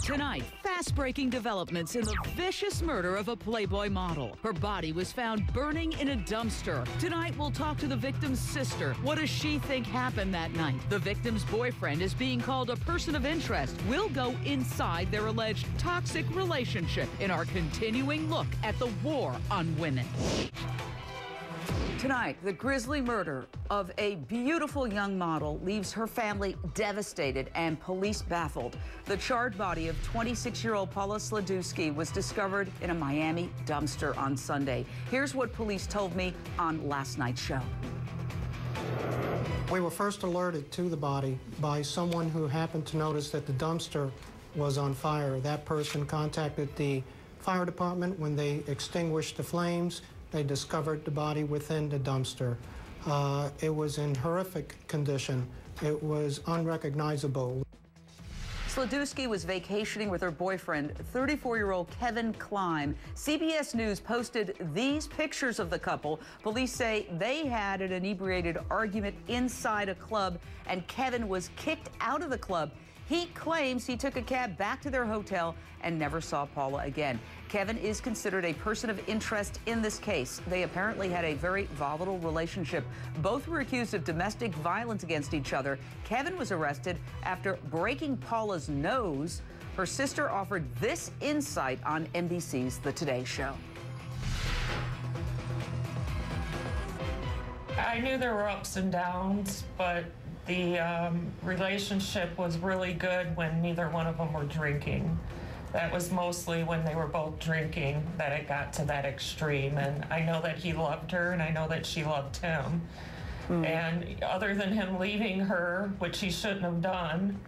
Tonight, fast-breaking developments in the vicious murder of a Playboy model. Her body was found burning in a dumpster. Tonight, we'll talk to the victim's sister. What does she think happened that night? The victim's boyfriend is being called a person of interest. We'll go inside their alleged toxic relationship in our continuing look at the war on women. Tonight, the grisly murder of a beautiful young model leaves her family devastated and police baffled. The charred body of 26-year-old Paula Sladewski was discovered in a Miami dumpster on Sunday. Here's what police told me on last night's show. We were first alerted to the body by someone who happened to notice that the dumpster was on fire. That person contacted the fire department. When they extinguished the flames, they discovered the body within the dumpster. It was in horrific condition. It was unrecognizable. Sladewski was vacationing with her boyfriend, 34-year-old Kevin Klein. CBS News posted these pictures of the couple. Police say they had an inebriated argument inside a club, and Kevin was kicked out of the club. He claims he took a cab back to their hotel and never saw Paula again. Kevin is considered a person of interest in this case. They apparently had a very volatile relationship. Both were accused of domestic violence against each other. Kevin was arrested after breaking Paula's nose. Her sister offered this insight on NBC's The Today Show. I knew there were ups and downs, but the relationship was really good when neither one of them were drinking. That was mostly when they were both drinking that it got to that extreme. And I know that he loved her, and I know that she loved him. And other than him leaving her, which he shouldn't have done,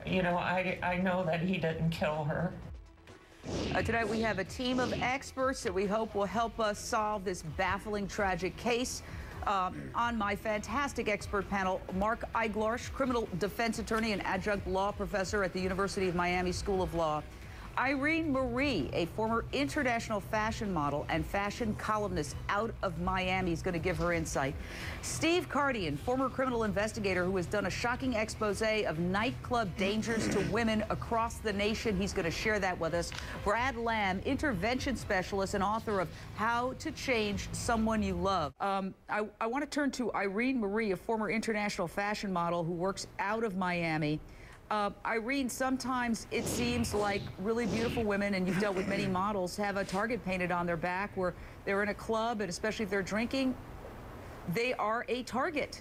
you know, I know that he didn't kill her. Tonight we have a team of experts that we hope will help us solve this baffling, tragic case. On my fantastic expert panel, Mark Eiglarsh, criminal defense attorney and adjunct law professor at the University of Miami School of Law. Irene Marie, a former international fashion model and fashion columnist out of Miami, is going to give her insight. Steve Kardian, former criminal investigator who has done a shocking expose of nightclub dangers to women across the nation. He's going to share that with us. Brad Lamb, intervention specialist and author of How to Change Someone You Love. I want to turn to Irene Marie, a former international fashion model who works out of Miami. Irene, sometimes it seems like really beautiful women, and you've dealt with many models, have a target painted on their back where they're in a club, and especially if they're drinking, they are a target.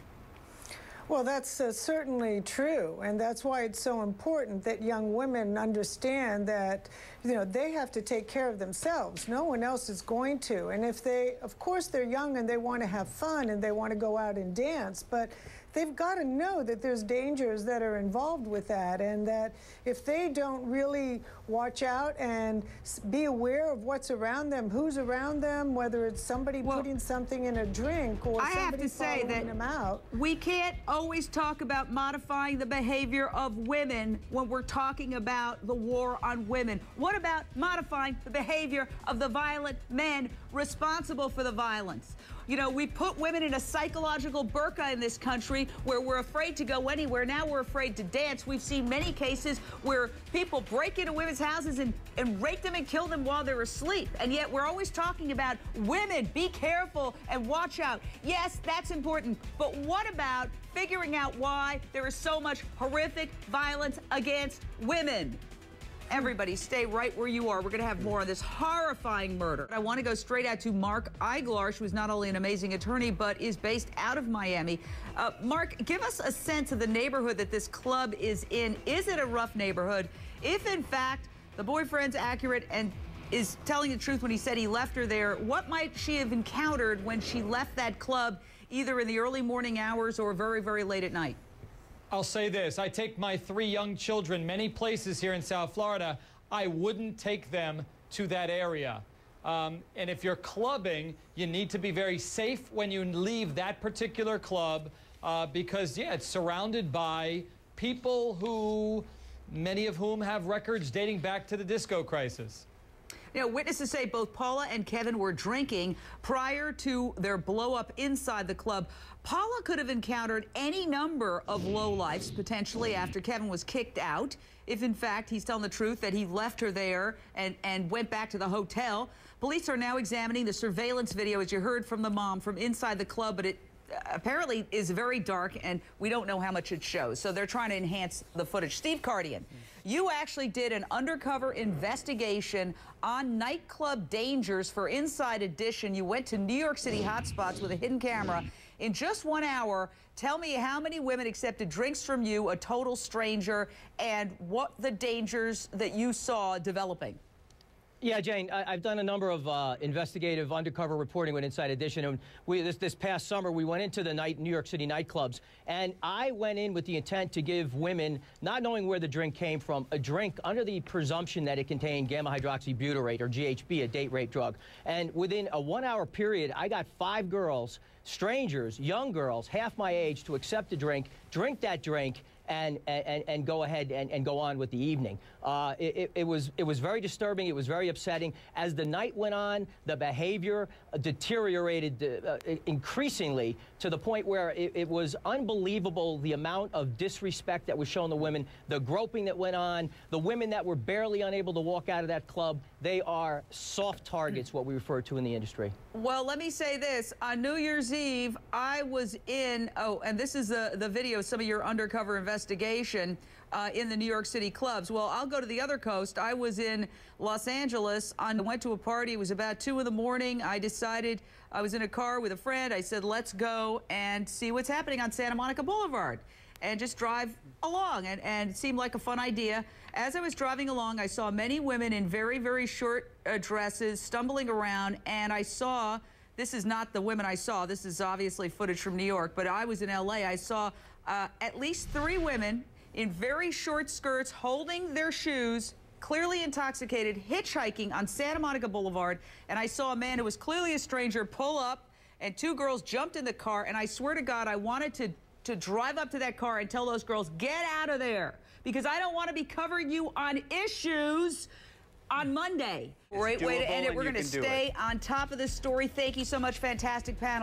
Well, that's certainly true, and that's why it's so important that young women understand that, you know, they have to take care of themselves. No one else is going to. And if they, of course, they're young and they want to have fun and they want to go out and dance, but they've got to know that there's dangers that are involved with that, and that if they don't really watch out and be aware of what's around them, who's around them, whether it's somebody putting something in a drink or somebody following them out. We can't always talk about modifying the behavior of women when we're talking about the war on women. What about modifying the behavior of the violent men responsible for the violence? You know, we put women in a psychological burqa in this country where we're afraid to go anywhere. Now we're afraid to dance. We've seen many cases where people break into women's houses and rape them and kill them while they're asleep. And yet we're always talking about women, be careful and watch out. Yes, that's important. But what about figuring out why there is so much horrific violence against women? Everybody stay right where you are. We're going to have more on this horrifying murder. I want to go straight out to Mark Eiglarsh, who's not only an amazing attorney, but is based out of Miami. Mark, give us a sense of the neighborhood that this club is in. Is it a rough neighborhood? If, in fact, the boyfriend's accurate and is telling the truth when he said he left her there, what might she have encountered when she left that club, either in the early morning hours or very, very late at night? I'll say this, I take my 3 young children many places here in South Florida. I wouldn't take them to that area. And if you're clubbing, you need to be very safe when you leave that particular club because, yeah, it's surrounded by people who, many of whom have records dating back to the disco crisis. You know, witnesses say both Paula and Kevin were drinking prior to their blow-up inside the club. Paula could have encountered any number of lowlifes, potentially, after Kevin was kicked out. If, in fact, he's telling the truth that he left her there and went back to the hotel. Police are now examining the surveillance video, as you heard from the mom, from inside the club, but it apparently is very dark, and we don't know how much it shows. So they're trying to enhance the footage. Steve Kardian, you actually did an undercover investigation on nightclub dangers for Inside Edition. You went to New York City hotspots with a hidden camera. In just 1 hour, tell me how many women accepted drinks from you, a total stranger, and what the dangers that you saw developing. Yeah, Jane, I've done a number of investigative undercover reporting with Inside Edition, and this past summer we went into the New York City nightclubs, and I went in with the intent to give women, not knowing where the drink came from, a drink under the presumption that it contained gamma-hydroxybutyrate, or GHB, a date rape drug. And within a 1 hour period, I got 5 girls, strangers, young girls, half my age, to accept the drink, drink that drink, and go ahead and go on with the evening. It was very disturbing. It was very upsetting. As the night went on, the behavior deteriorated increasingly to the point where it was unbelievable the amount of disrespect that was shown to women, the groping that went on, the women that were barely unable to walk out of that club. They are soft targets, what we refer to in the industry. Well, let me say this. On New Year's Eve, I was in, and this is the video, some of your undercover investigation in the New York City clubs. Well, I'll go to the other coast. I was in Los Angeles. I went to a party. It was about 2 in the morning. I decided, I was in a car with a friend. I said, let's go and see what's happening on Santa Monica Boulevard and just drive along. And it seemed like a fun idea. As I was driving along, I saw many women in very, very short dresses stumbling around, and I saw, this is not the women I saw, this is obviously footage from New York, but I was in LA. I saw at least 3 women in very short skirts holding their shoes, clearly intoxicated, hitchhiking on Santa Monica Boulevard, and I saw a man who was clearly a stranger pull up, and 2 girls jumped in the car, and I swear to God, I wanted to drive up to that car and tell those girls, get out of there, because I don't want to be covering you on issues on Monday. Great way to end it. We're going to stay on top of this story. Thank you so much. Fantastic panel.